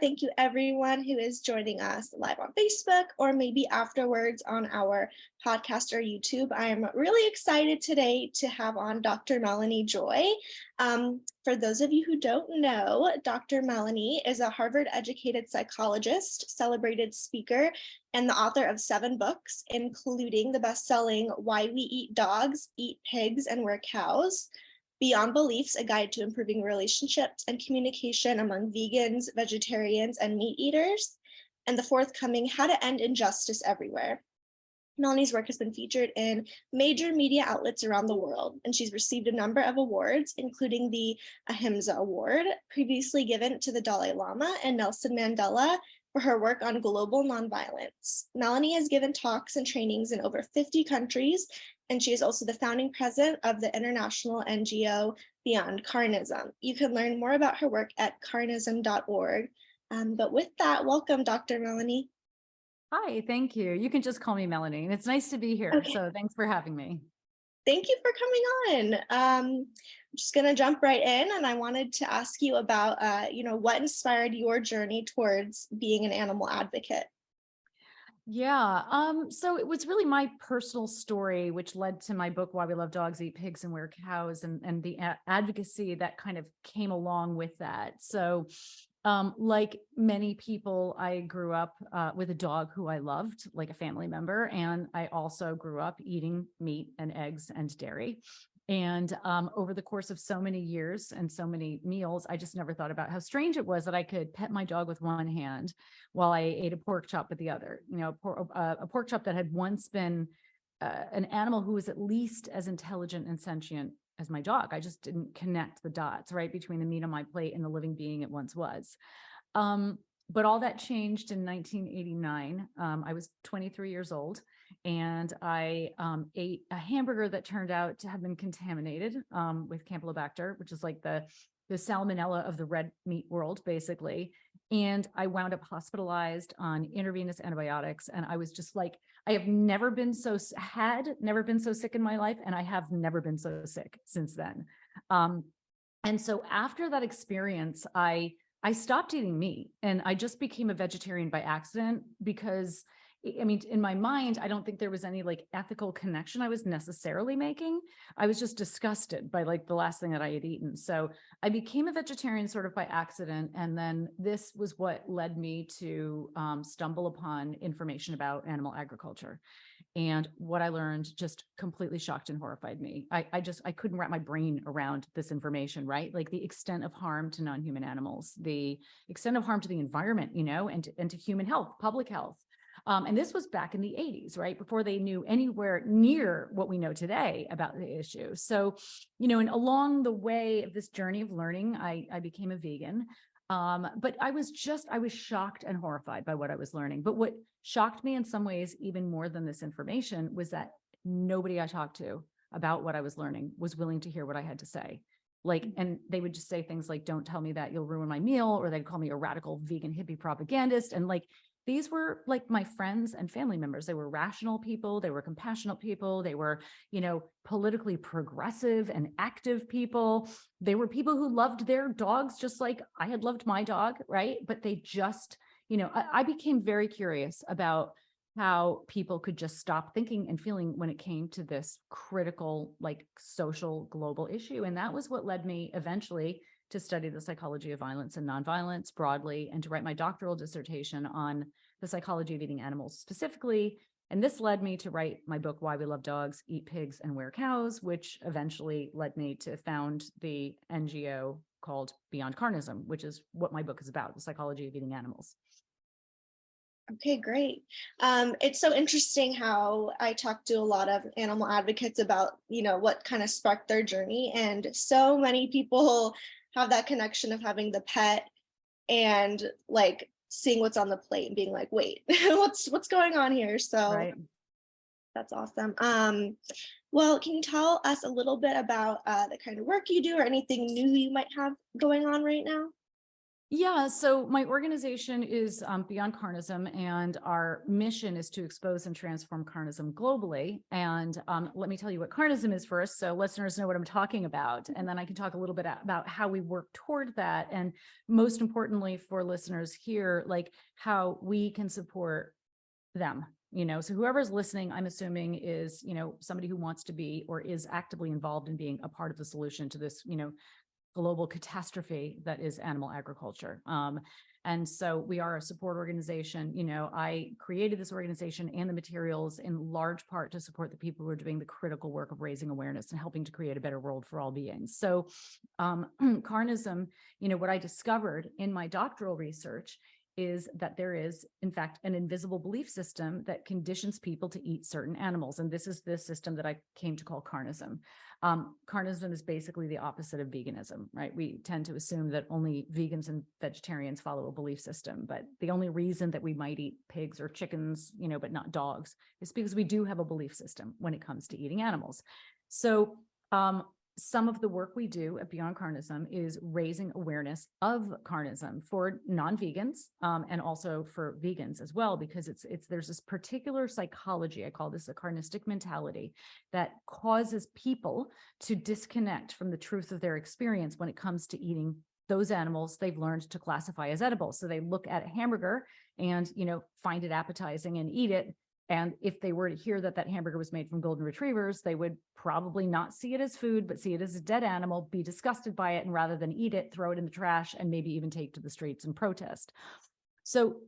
Thank you everyone who is joining us live on Facebook or maybe afterwards on our podcast or YouTube. I'm really excited today to have on Dr. Melanie Joy. For those of you who don't know, Dr. Melanie is a Harvard-educated psychologist, celebrated speaker, and the author of 7 books, including the best-selling Why We Eat Dogs, Eat Pigs, and Wear Cows, Beyond Beliefs, a guide to improving relationships and communication among vegans, vegetarians, and meat eaters, and the forthcoming How to End Injustice Everywhere. Melanie's work has been featured in major media outlets around the world, and she's received a number of awards, including the Ahimsa Award, previously given to the Dalai Lama and Nelson Mandela for her work on global nonviolence. Melanie has given talks and trainings in over 50 countries, and she is also the founding president of the international NGO Beyond Carnism. You can learn more about her work at carnism.org. But with that, welcome, Dr. Melanie. Hi, thank you. You can just call me Melanie, and it's nice to be here. Okay. So thanks for having me. Thank you for coming on. I'm just going to jump right in, and I wanted to ask you about, what inspired your journey towards being an animal advocate? Yeah, so it was really my personal story, which led to my book, Why We Love Dogs, Eat Pigs, and Wear Cows, and the advocacy that kind of came along with that. So like many people, I grew up with a dog who I loved, like a family member, and I also grew up eating meat and eggs and dairy. And over the course of so many years and so many meals, I just never thought about how strange it was that I could pet my dog with one hand while I ate a pork chop with the other. You know, a pork chop that had once been an animal who was at least as intelligent and sentient as my dog. I just didn't connect the dots, right, between the meat on my plate and the living being it once was. But all that changed in 1989. I was 23 years old, and I ate a hamburger that turned out to have been contaminated with Campylobacter, which is like the salmonella of the red meat world, basically. And I wound up hospitalized on intravenous antibiotics. And I was just like, I have never been so sick in my life. And I have never been so sick since then. And so after that experience, I stopped eating meat, and I just became a vegetarian by accident because, I mean, in my mind, I don't think there was any like ethical connection I was necessarily making. I was just disgusted by like the last thing that I had eaten. So I became a vegetarian sort of by accident. And then this was what led me to stumble upon information about animal agriculture. And what I learned just completely shocked and horrified me. I couldn't wrap my brain around this information, right? Like the extent of harm to non-human animals, the extent of harm to the environment, and to human health, public health. And this was back in the 80s, right? Before they knew anywhere near what we know today about the issue. So, and along the way of this journey of learning, I became a vegan. But I was shocked and horrified by what I was learning. But what shocked me in some ways, even more than this information, was that nobody I talked to about what I was learning was willing to hear what I had to say. And they would just say things like, don't tell me that, you'll ruin my meal, or they'd call me a radical vegan hippie propagandist. And these were like my friends and family members. They were rational people. They were compassionate people. They were, politically progressive and active people. They were people who loved their dogs just like I had loved my dog, right? But they just, I became very curious about how people could just stop thinking and feeling when it came to this critical, like social global issue. And that was what led me eventually to study the psychology of violence and nonviolence broadly, and to write my doctoral dissertation on the psychology of eating animals specifically. And this led me to write my book, Why We Love Dogs, Eat Pigs, and Wear Cows, which eventually led me to found the NGO called Beyond Carnism, which is what my book is about, the psychology of eating animals. Okay, great. It's so interesting how I talk to a lot of animal advocates about, what kind of sparked their journey. And so many people have that connection of having the pet and like seeing what's on the plate and being like, wait, what's going on here? So Right. That's awesome. Well, can you tell us a little bit about the kind of work you do or anything new you might have going on right now? Yeah, so my organization is Beyond Carnism, and our mission is to expose and transform carnism globally. And let me tell you what carnism is first, so listeners know what I'm talking about, and then I can talk a little bit about how we work toward that, and most importantly for listeners here, like how we can support them. So whoever's listening, I'm assuming is, somebody who wants to be or is actively involved in being a part of the solution to this, global catastrophe that is animal agriculture. And so we are a support organization. I created this organization and the materials in large part to support the people who are doing the critical work of raising awareness and helping to create a better world for all beings. So carnism, what I discovered in my doctoral research is that there is, in fact, an invisible belief system that conditions people to eat certain animals. And this is the system that I came to call carnism. Carnism is basically the opposite of veganism, right? We tend to assume that only vegans and vegetarians follow a belief system, but the only reason that we might eat pigs or chickens, but not dogs, is because we do have a belief system when it comes to eating animals. So some of the work we do at Beyond Carnism is raising awareness of carnism for non-vegans and also for vegans as well, because there's this particular psychology, I call this a carnistic mentality, that causes people to disconnect from the truth of their experience when it comes to eating those animals they've learned to classify as edible. So they look at a hamburger and, find it appetizing and eat it. And if they were to hear that that hamburger was made from golden retrievers, they would probably not see it as food, but see it as a dead animal, be disgusted by it, and rather than eat it, throw it in the trash and maybe even take to the streets and protest. So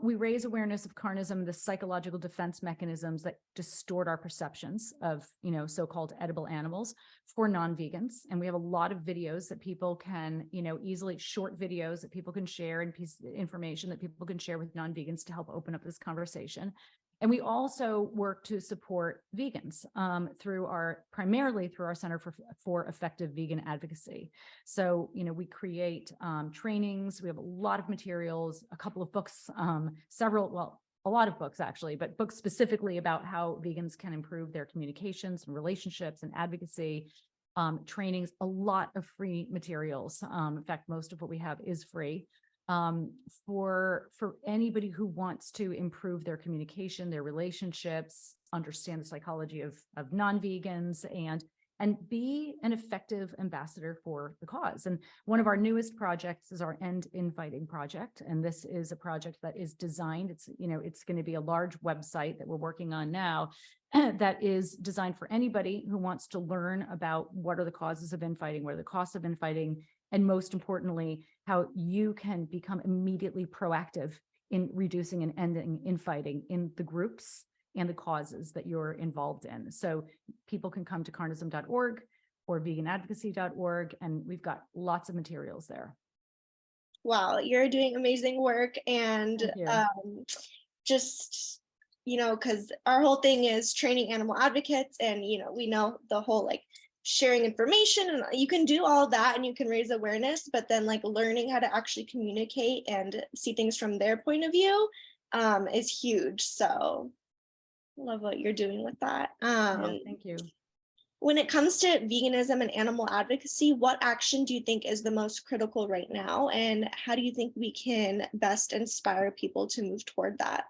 we raise awareness of carnism, the psychological defense mechanisms that distort our perceptions of, so-called edible animals for non-vegans. And we have a lot of videos that people can, easily, short videos that people can share, and piece of information that people can share with non-vegans to help open up this conversation. And we also work to support vegans primarily through our Center for Effective Vegan Advocacy. So, we create trainings. We have a lot of materials, a couple of books, a lot of books actually, but books specifically about how vegans can improve their communications and relationships and advocacy. Trainings, a lot of free materials. In fact, most of what we have is free. For anybody who wants to improve their communication, their relationships, understand the psychology of non-vegans, and be an effective ambassador for the cause. And one of our newest projects is our End Infighting project. And this is a project that is designed, it's going to be a large website that we're working on now that is designed for anybody who wants to learn about what are the causes of infighting, what are the costs of infighting, and most importantly, how you can become immediately proactive in reducing and ending infighting in the groups and the causes that you're involved in. So people can come to carnism.org or veganadvocacy.org, and we've got lots of materials there. Wow, you're doing amazing work. And just, because our whole thing is training animal advocates, and, we know the whole like sharing information, and you can do all that and you can raise awareness, but then like learning how to actually communicate and see things from their point of view is huge. So love what you're doing with that. Thank you. When it comes to veganism and animal advocacy, what action do you think is the most critical right now, and how do you think we can best inspire people to move toward that?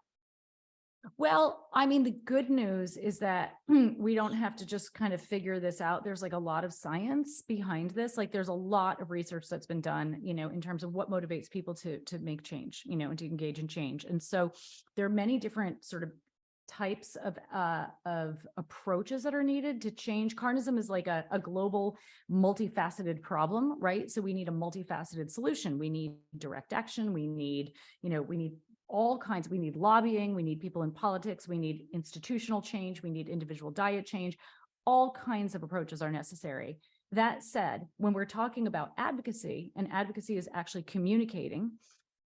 Well, I mean, the good news is that we don't have to just kind of figure this out. There's like a lot of science behind this. Like there's a lot of research that's been done, in terms of what motivates people to make change, and to engage in change. And so there are many different sort of types of approaches that are needed to change. Carnism is like a global, multifaceted problem, right? So we need a multifaceted solution. We need direct action. We need all kinds. We need lobbying. We need people in politics. We need institutional change. We need individual diet change. All kinds of approaches are necessary. That said, when we're talking about advocacy, and advocacy is actually communicating,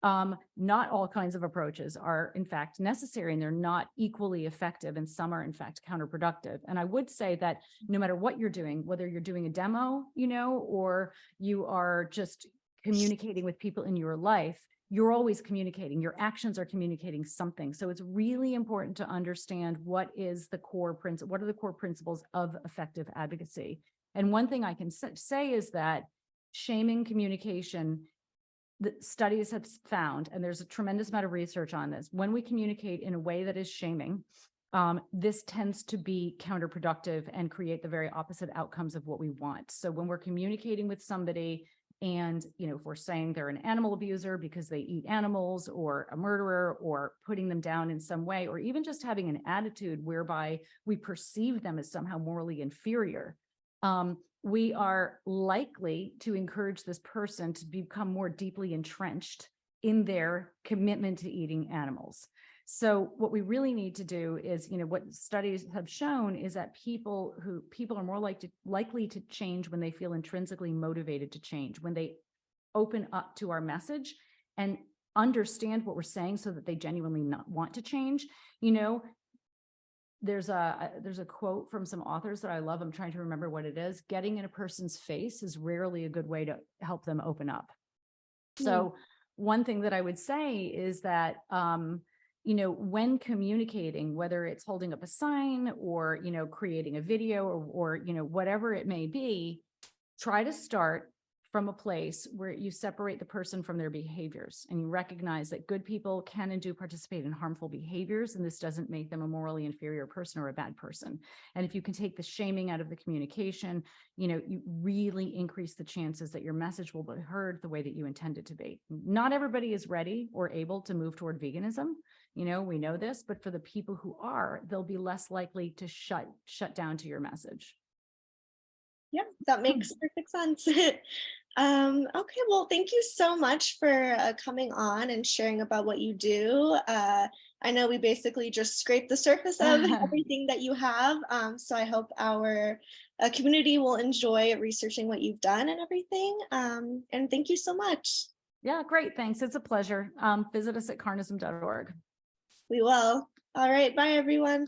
not all kinds of approaches are in fact necessary, and they're not equally effective, and some are in fact counterproductive. And I would say that no matter what you're doing, whether you're doing a demo, or you are just communicating with people in your life, you're always communicating. Your actions are communicating something. So it's really important to understand what are the core principles of effective advocacy. And one thing I can say is that shaming communication the studies have found, and there's a tremendous amount of research on this, when we communicate in a way that is shaming, this tends to be counterproductive and create the very opposite outcomes of what we want. So when we're communicating with somebody and, if we're saying they're an animal abuser because they eat animals, or a murderer, or putting them down in some way, or even just having an attitude whereby we perceive them as somehow morally inferior, we are likely to encourage this person to become more deeply entrenched in their commitment to eating animals. So what we really need to do is, what studies have shown is that people are more likely to change when they feel intrinsically motivated to change, when they open up to our message and understand what we're saying so that they genuinely not want to change. There's a quote from some authors that I love. I'm trying to remember what it is. Getting in a person's face is rarely a good way to help them open up. So one thing that I would say is that, when communicating, whether it's holding up a sign or, creating a video or, whatever it may be, try to start from a place where you separate the person from their behaviors, and you recognize that good people can and do participate in harmful behaviors, and this doesn't make them a morally inferior person or a bad person. And if you can take the shaming out of the communication, you really increase the chances that your message will be heard the way that you intend it to be. Not everybody is ready or able to move toward veganism. We know this, but for the people who are, they'll be less likely to shut down to your message. Yeah, that makes perfect sense. Okay, well, thank you so much for coming on and sharing about what you do. I know we basically just scraped the surface of everything that you have. So I hope our community will enjoy researching what you've done and everything. And thank you so much. Yeah, great. Thanks. It's a pleasure. Visit us at carnism.org. We will. All right. Bye, everyone.